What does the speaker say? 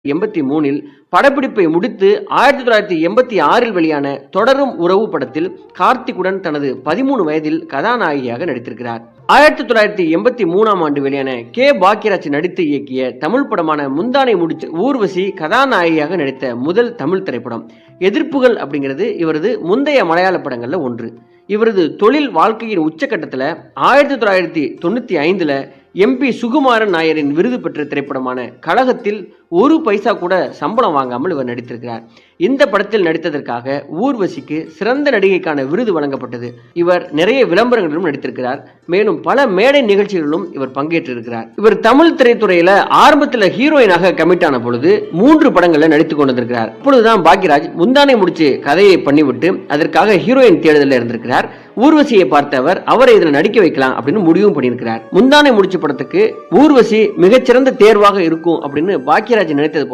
1983 படப்பிடிப்பை முடித்து 1986 வெளியான தொடரும் உறவு படத்தில் கார்த்திக்குடன் தனது 13 வயதில் கதாநாயகியாக நடித்திருக்கிறார். 1983 வெளியான கே. பாக்யராஜ் நடித்து இயக்கிய தமிழ் படமான முந்தானை முடிச்சு ஊர்வசி கதாநாயகியாக நடித்த முதல் தமிழ் திரைப்படம். எதிர்ப்புகள் அப்படிங்கிறது இவரது முந்தைய மலையாள படங்கள்ல ஒன்று. இவரது தொழில் வாழ்க்கையின் உச்சகட்டத்தில் 1995 MP சுகுமாரன் நாயரின் விருது பெற்ற திரைப்படமான கழகத்தில் ஒரு பைசா கூட சம்பளம் வாங்காமல் இவர் நடித்திருக்கிறார். இந்த படத்தில் நடித்ததற்காக ஊர்வசிக்கு சிறந்த நடிகைக்கான விருது வழங்கப்பட்டது. இவர் நிறைய விளம்பரங்களிலும் நடித்திருக்கிறார். மேலும் பல மேடை நிகழ்ச்சிகளிலும் இவர் பங்கேற்றிருக்கிறார். இவர் தமிழ் திரைத்துறையில ஆரம்பத்தில் ஹீரோயினாக கமிட் ஆன பொழுது 3 படங்களில் நடித்துக் கொண்டிருக்கிறார். அப்பொழுதுதான் பாக்யராஜ் முந்தானை முடிச்சு கதையை பண்ணிவிட்டு அதற்காக ஹீரோயின் தேடுதலில் இருந்திருக்கிறார். ஊர்வசியை பார்த்தவர் அவரை இதில் நடிக்க வைக்கலாம் அப்படின்னு முடிவும் பண்ணியிருக்கிறார். முந்தானை முடிச்சு படத்துக்கு ஊர்வசி மிகச்சிறந்த தேர்வாக இருக்கும் அப்படின்னு பாக்யராஜ் நினைத்தது